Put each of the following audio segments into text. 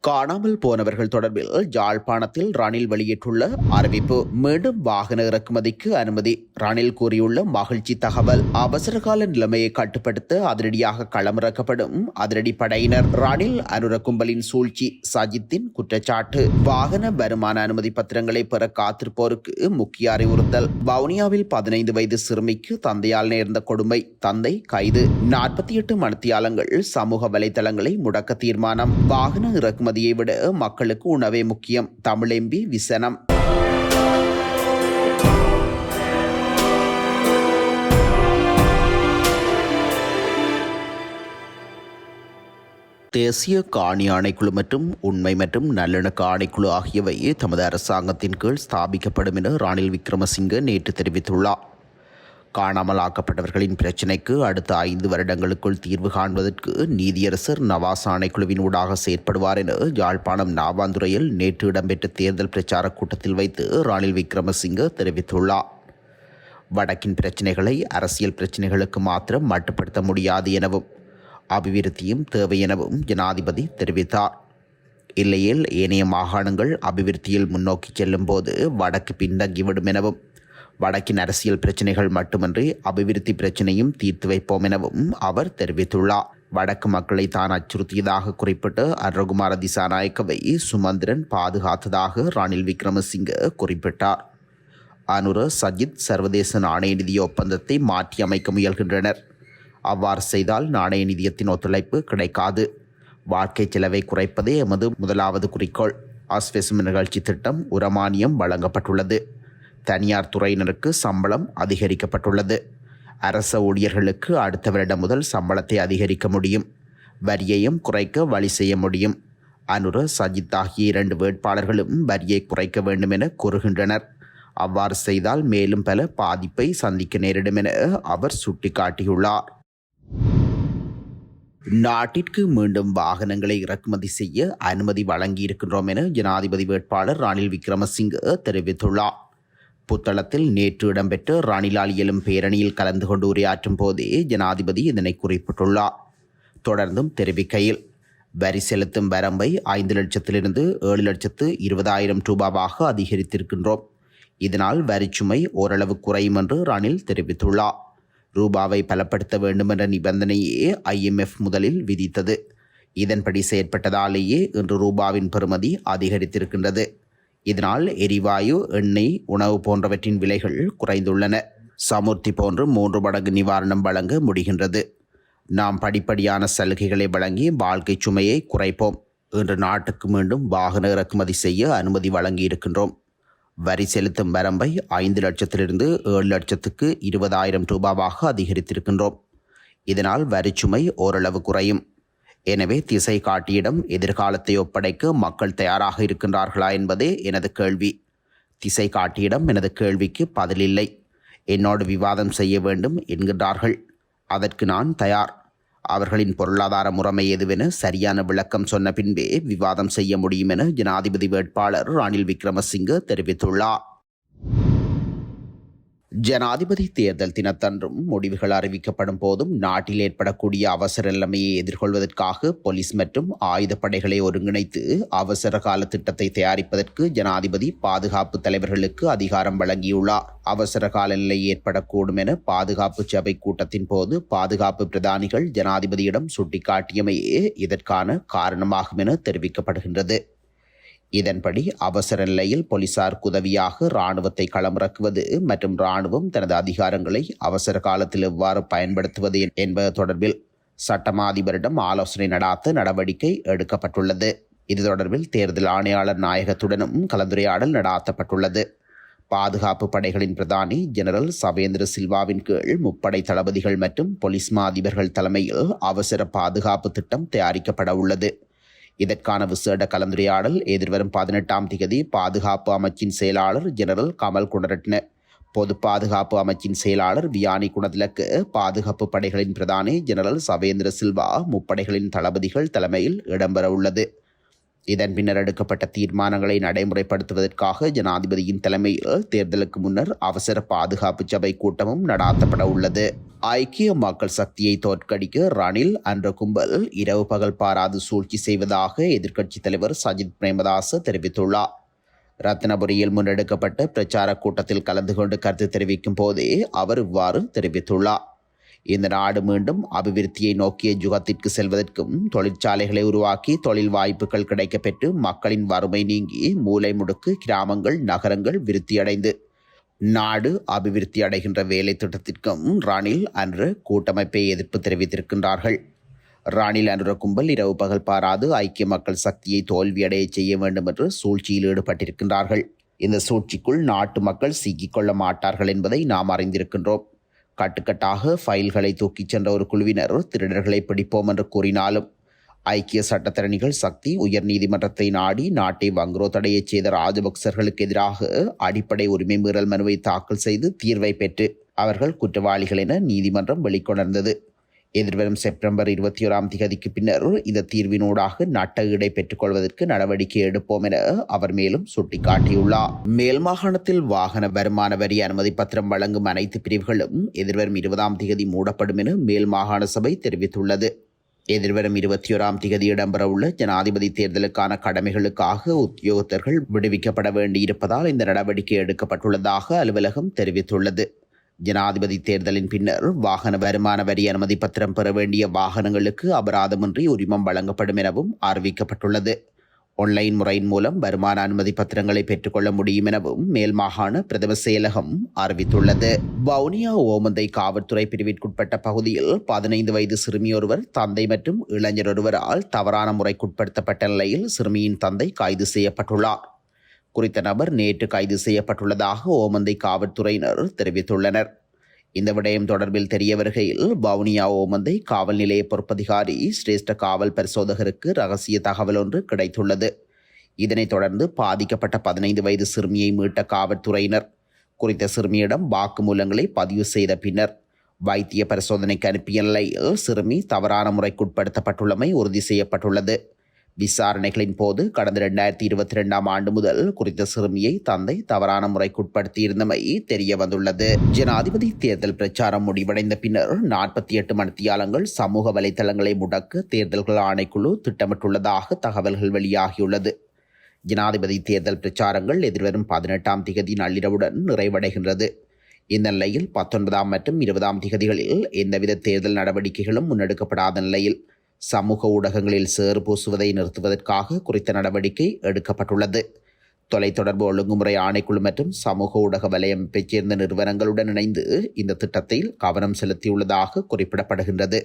காணாமல் போனவர்கள் தொடர்பில் யாழ்ப்பாணத்தில் ரணில் வெளியிட்டுள்ள அறிவிப்பு. மீண்டும் வாகன இறக்குமதிக்கு அனுமதி. ரணில் கூறியுள்ள மகிழ்ச்சி தகவல். அவசரகால நிலைமையை கட்டுப்படுத்த அதிரடியாக களமிறக்கப்படும் அதிரடி படையினர். ரணில் அனுர கும்பலின் சூழ்ச்சி. சஜித்தின் குற்றச்சாட்டு. வாகன வருமான அனுமதி பத்திரங்களை பெற காத்திருப்போருக்கு முக்கிய அறிவுறுத்தல். வவுனியாவில் 15 வயது சிறுமிக்கு தந்தையால் நேர்ந்த கொடுமை. தந்தை கைது. 48 மணித்தியாலங்கள் சமூக வலைதளங்களை முடக்க தீர்மானம். வாகன இறக்குமதி விட மக்களுக்கு உணவே முக்கியம். தமிழ் எம்பி விசனம். தேசிய காணி ஆணைக்குழு மற்றும் உண்மை மற்றும் நல்லிணக்க ஆணைக்குழு ஆகியவை தமது அரசாங்கத்தின் கீழ் ஸ்தாபிக்கப்படும் என ரணில் விக்ரமசிங்க நேற்று தெரிவித்துள்ளார். காணாமல் ஆக்கப்பட்டவர்களின் பிரச்சினைக்கு அடுத்த 5 வருடங்களுக்குள் தீர்வு காண்பதற்கு நீதியரசர் நவாஸ் ஆணைக்குழுவின் ஊடாக செயற்படுவார் என யாழ்ப்பாணம் நாவாந்துறையில் நேற்று இடம்பெற்ற தேர்தல் பிரச்சார கூட்டத்தில் வைத்து ரணில் விக்ரமசிங்க தெரிவித்துள்ளார். வடக்கின் பிரச்சினைகளை அரசியல் பிரச்சினைகளுக்கு மாத்திரம் மட்டுப்படுத்த முடியாது எனவும் அபிவிருத்தியும் தேவை எனவும் ஜனாதிபதி தெரிவித்தார். இல்லையேல் ஏனைய மாகாணங்கள் அபிவிருத்தியில் முன்னோக்கி செல்லும் போது வடக்கு பின்தங்கிவிடும் எனவும் வடக்கின் அரசியல் பிரச்சினைகள் மட்டுமின்றி அபிவிருத்தி பிரச்சினையும் தீர்த்து வைப்போம் எனவும் அவர் தெரிவித்துள்ளார். வடக்கு மக்களை தான் அச்சுறுத்தியதாக குறிப்பிட்டு அருகுமார திசாநாயக்கவை சுமந்திரன் பாதுகாத்ததாக ரணில் விக்ரமசிங்க குறிப்பிட்டார். அனுர சஜித் சர்வதேச நாணய நிதிய ஒப்பந்தத்தை மாற்றி அமைக்க முயல்கின்றனர். அவ்வாறு செய்தால் நாணய நிதியத்தின் ஒத்துழைப்பு கிடைக்காது. வாழ்க்கை செலவை குறைப்பதே எமது முதலாவது குறிக்கோள். ஆஸ்வெசும் நிகழ்ச்சி திட்டம் உரமானியம் வழங்கப்பட்டுள்ளது. தனியார் துறையினருக்கு சம்பளம் அதிகரிக்கப்பட்டுள்ளது. அரச ஊழியர்களுக்கு அடுத்த வருடம் முதல் சம்பளத்தை அதிகரிக்க முடியும். வரியையும் குறைக்க வழி செய்ய முடியும். அனுர சஜித் ஆகிய 2 வேட்பாளர்களும் வரியை குறைக்க வேண்டும் என கூறுகின்றனர். அவ்வாறு செய்தால் மேலும் பல பாதிப்பை சந்திக்க நேரிடும் என அவர் சுட்டிக்காட்டியுள்ளார். நாட்டிற்கு மீண்டும் வாகனங்களை இறக்குமதி செய்ய அனுமதி வழங்கியிருக்கின்றோம் என ஜனாதிபதி வேட்பாளர் ரணில் விக்ரமசிங்க தெரிவித்துள்ளார். புத்தளத்தில் நேற்று இடம்பெற்ற ரணிலால் எழும் பேரணியில் கலந்து கொண்டு உரையாற்றும் போதே ஜனாதிபதி இதனை குறிப்பிட்டுள்ளார். தொடர்ந்தும் தெரிவிக்கையில், வரி செலுத்தும் வரம்பை 5 லட்சத்திலிருந்து 7,20,000 ரூபாவாக அதிகரித்திருக்கின்றோம். இதனால் வரிச்சுமை ஓரளவு குறையும் என்று ரணில் தெரிவித்துள்ளார். ரூபாவை பலப்படுத்த வேண்டும் என்ற நிபந்தனையே IMF முதலில் விதித்தது. இதன்படி செயற்பட்டதாலேயே இன்று ரூபாவின் பெறுமதி அதிகரித்திருக்கின்றது. இதனால் எரிவாயு, எண்ணெய், உணவு போன்றவற்றின் விலைகள் குறைந்துள்ளன. சமுர்த்தி போன்று 3 மடங்கு நிவாரணம் வழங்க முடிகின்றது. நாம் படிப்படியான சலுகைகளை வழங்கி வாழ்க்கை சுமையை குறைப்போம். இன்று நாட்டுக்கு மீண்டும் வாகன இறக்குமதி செய்ய அனுமதி வழங்கியிருக்கின்றோம். வரி செலுத்தும் வரம்பை 5 லட்சத்திலிருந்து 7,20,000 ரூபாவாக அதிகரித்திருக்கின்றோம். இதனால் வரிச்சுமை ஓரளவு குறையும். எனவே திசை காட்டியிடம் எதிர்காலத்தை ஒப்படைக்க மக்கள் தயாராக இருக்கின்றார்களா என்பதே எனது கேள்வி. திசை காட்டியிடம் எனது கேள்விக்கு பதிலில்லை. என்னோடு விவாதம் செய்ய வேண்டும் என்கின்றார்கள். அதற்கு நான் தயார். அவர்களின் பொருளாதார முறைமை எதுவென சரியான விளக்கம் சொன்ன பின்பே விவாதம் செய்ய முடியும் என ஜனாதிபதி வேட்பாளர் ரணில் விக்ரமசிங்க தெரிவித்துள்ளார். ஜனாதிபதி தேர்தல் தினத்தன்றும் முடிவுகள் அறிவிக்கப்படும் போதும் நாட்டில் ஏற்படக்கூடிய அவசர நிலைமையை எதிர்கொள்வதற்காக போலீஸ் மற்றும் ஆயுதப்படைகளை ஒருங்கிணைத்து அவசர கால திட்டத்தை தயாரிப்பதற்கு ஜனாதிபதி பாதுகாப்பு தலைவர்களுக்கு அதிகாரம் வழங்கியுள்ளார். அவசர கால நிலை ஏற்படக்கூடும் என பாதுகாப்பு சபை கூட்டத்தின் போது பாதுகாப்பு பிரதானிகள் ஜனாதிபதியிடம் சுட்டிக்காட்டியமையே இதற்கான காரணமாகும் என தெரிவிக்கப்படுகின்றது. இதன்படி அவசர நிலையில் போலீசாருக்கு உதவியாக இராணுவத்தை களமிறக்குவது மற்றும் இராணுவம் தனது அதிகாரங்களை அவசர காலத்தில் எவ்வாறு பயன்படுத்துவது என்பது தொடர்பில் சட்டமா அதிபரிடம் ஆலோசனை நடாத்த நடவடிக்கை எடுக்கப்பட்டுள்ளது. இது தொடர்பில் தேர்தல் ஆணையாளர் நாயகத்துடனும் கலந்துரையாடல் நடாத்தப்பட்டுள்ளது. பாதுகாப்பு படைகளின் பிரதானி ஜெனரல் சவேந்திர சில்வாவின் கீழ் முப்படை தளபதிகள் மற்றும் போலீஸ் மா அதிபர்கள் தலைமையில் அவசர பாதுகாப்பு திட்டம் தயாரிக்கப்பட உள்ளது. இதற்கான விசேட கலந்துரையாடல் எதிர்வரும் 18ஆம் தேதி பாதுகாப்பு அமைச்சின் செயலாளர் ஜெனரல் கமல் குணரட்ன, பொது பாதுகாப்பு அமைச்சின் செயலாளர் வியானி குணதிலக்கு, பாதுகாப்பு படைகளின் பிரதானி ஜெனரல் சவேந்திர சில்வா, முப்படைகளின் தளபதிகள் தலைமையில் இடம்பெற உள்ளது. இதன் பின்னர் எடுக்கப்பட்ட தீர்மானங்களை நடைமுறைப்படுத்துவதற்காக ஜனாதிபதியின் தலைமையில் தேர்தலுக்கு முன்னர் அவசர பாதுகாப்பு சபை கூட்டமும் நடாத்தப்பட உள்ளது. ஐக்கிய மக்கள் சக்தியை தோற்கடிக்க ரணில் என்ற கும்பல் இரவு பகல் பாராது சூழ்ச்சி செய்வதாக எதிர்க்கட்சித் தலைவர் சஜித் பிரேமதாச தெரிவித்துள்ளார். ரத்தினபுரியில் முன்னெடுக்கப்பட்ட பிரச்சார கூட்டத்தில் கலந்து கொண்டு கருத்து தெரிவிக்கும் போதே அவர் இவ்வாறு தெரிவித்துள்ளார். இந்த நாடு மீண்டும் அபிவிருத்தியை நோக்கிய யுகத்திற்கு செல்வதற்கும் தொழிற்சாலைகளை உருவாக்கி தொழில் வாய்ப்புகள் கிடைக்கப்பெற்று மக்களின் வறுமை நீங்கி மூலை முடுக்கு கிராமங்கள் நகரங்கள் விருத்தியடைந்து நாடு அபிவிருத்தி அடைகின்ற வேலை திட்டத்திற்கும் ரணில் என்ற கூட்டமைப்பை எதிர்ப்பு தெரிவித்திருக்கின்றார்கள். ரணில் என்ற கும்பல் இரவு பகல் பாராது ஐக்கிய மக்கள் சக்தியை தோல்வியடைய செய்ய வேண்டும் என்று சூழ்ச்சியில் ஈடுபட்டிருக்கின்றார்கள். இந்த சூழ்ச்சிக்குள் நாட்டு மக்கள் சிக்கிக்கொள்ள மாட்டார்கள் என்பதை நாம் அறிந்திருக்கின்றோம். கட்டுக்கட்டாக ஃபைல்களை தூக்கிச் சென்ற ஒரு குழுவினர் திருடர்களை பிடிப்போம் என்று கூறினாலும் ஐக்கிய சட்டத்தரணிகள் சக்தி உயர் நீதிமன்றத்தை நாடி நாட்டை வங்குரோத்தடைய செய்த ராஜபக்சர்களுக்கு எதிராக அடிப்படை உரிமை மீறல் மனுவை தாக்கல் செய்து தீர்வை பெற்று அவர்கள் குற்றவாளிகள் என நீதிமன்றம் வெளிக்கொணர்ந்தது. எதிர்வரும் செப்டம்பர் 21 பின்னர் இந்த தீர்வினூடாக நட்ட ஈடை பெற்றுக் கொள்வதற்கு நடவடிக்கை எடுப்போம் என அவர் மேலும் சுட்டிக்காட்டியுள்ளார். மேல் மாகாணத்தில் வாகன வருமான வரி அனுமதி பத்திரம் வழங்கும் அனைத்து பிரிவுகளும் எதிர்வரும் 20 மூடப்படும் என மேல் மாகாண சபை தெரிவித்துள்ளது. எதிர்வரும் 21 இடம்பெறவுள்ள ஜனாதிபதி தேர்தலுக்கான கடமைகளுக்காக உத்தியோகத்தர்கள் விடுவிக்கப்பட வேண்டியிருப்பதால் இந்த நடவடிக்கை எடுக்கப்பட்டுள்ளதாக அலுவலகம் தெரிவித்துள்ளது. ஜனாதிபதி தேர்தலின் பின்னர் வாகன வருமான வரி அனுமதி பத்திரம் பெற வேண்டிய வாகனங்களுக்கு அபராதமின்றி உரிமம் வழங்கப்படும் எனவும் அறிவிக்கப்பட்டுள்ளது. ஆன்லைன் முறையின் மூலம் வருமான அனுமதி பத்திரங்களை பெற்றுக்கொள்ள முடியும் எனவும் மேல் மாகாண பிரதம செயலகம் அறிவித்துள்ளது. வவுனியா ஓமந்தை காவல்துறை பிரிவிற்குட்பட்ட பகுதியில் 15 வயது சிறுமியொருவர் தந்தை மற்றும் இளைஞர் ஒருவரால் தவறான முறைக்குட்படுத்தப்பட்ட நிலையில் சிறுமியின் தந்தை கைது செய்யப்பட்டுள்ளார். குறித்த நபர் நேற்று கைது செய்யப்பட்டுள்ளதாக ஓமந்தை காவல்துறையினர் தெரிவித்துள்ளனர். இந்த விடயம் தொடர்பில் தெரிய வருகையில் வவுனியா ஓமந்தை காவல் நிலைய பொறுப்பதிகாரி சிரேஷ்ட காவல் பரிசோதகருக்கு ரகசிய தகவல் ஒன்று கிடைத்துள்ளது. இதனைத் தொடர்ந்து பாதிக்கப்பட்ட 15 வயது சிறுமியை மீட்ட காவல்துறையினர் குறித்த சிறுமியிடம் வாக்குமூலங்களை பதிவு செய்த பின்னர் வைத்திய பரிசோதனைக்கு அனுப்பிய நிலையில் சிறுமி தவறான முறைக்குட்படுத்தப்பட்டுள்ளமை உறுதி செய்யப்பட்டுள்ளது. விசாரணைகளின் போது கடந்த 2022 ஆண்டு முதல் குறித்த சிறுமியை தந்தை தவறான முறைக்குட்படுத்தியிருந்தமை தெரிய வந்துள்ளது. ஜனாதிபதி தேர்தல் பிரச்சாரம் முடிவடைந்த பின்னர் 48 மணித்தியாலங்கள் சமூக வலைதளங்களை முடக்க தேர்தல்கள் ஆணைக்குழு திட்டமிட்டுள்ளதாக தகவல்கள் வெளியாகியுள்ளது. ஜனாதிபதி தேர்தல் பிரச்சாரங்கள் எதிர்வரும் 18 நள்ளிரவுடன் நிறைவடைகின்றது. இந்த நிலையில் 19 மற்றும் 20 திகதிகளில் எந்தவித தேர்தல் நடவடிக்கைகளும் முன்னெடுக்கப்படாத நிலையில் சமூக ஊடகங்களில் சேறு பூசுவதை நிறுத்துவதற்காக குறித்த நடவடிக்கை எடுக்கப்பட்டுள்ளது. தொலைத்தொடர்பு ஒழுங்குமுறை ஆணைக்குழு மற்றும் சமூக ஊடக வலையமைப்பைச் சேர்ந்த நிறுவனங்களுடன் இணைந்து இந்த திட்டத்தில் கவனம் செலுத்தியுள்ளதாக குறிப்பிடப்படுகின்றது.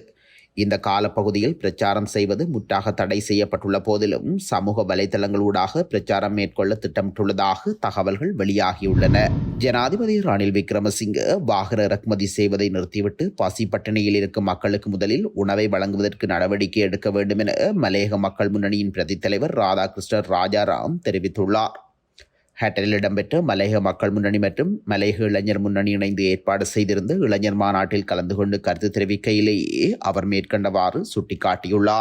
இந்த காலப்பகுதியில் பிரச்சாரம் செய்வது முற்றாக தடை செய்யப்பட்டுள்ள போதிலும் சமூக வலைதளங்களூடாக பிரச்சாரம் மேற்கொள்ள திட்டமிட்டுள்ளதாக தகவல்கள் வெளியாகியுள்ளன. ஜனாதிபதி ரணில் விக்ரமசிங்க வாகன இறக்குமதி செய்வதை நிறுத்திவிட்டு பசி பட்டினியில் இருக்கும் மக்களுக்கு முதலில் உணவை வழங்குவதற்கு நடவடிக்கை எடுக்க வேண்டும் என மலையக மக்கள் முன்னணியின் பிரதித் தலைவர் ராதாகிருஷ்ணர் ராஜாராம் தெரிவித்துள்ளார். ஹேட்டரில் இடம்பெற்ற மலையக மக்கள் முன்னணி மற்றும் மலையக இளைஞர் முன்னணி இணைந்து ஏற்பாடு செய்திருந்த இளைஞர் மாநாட்டில் கலந்து கொண்டு கருத்து தெரிவிக்கையிலேயே அவர் மேற்கண்டவாறு சுட்டிக்காட்டியுள்ளார்.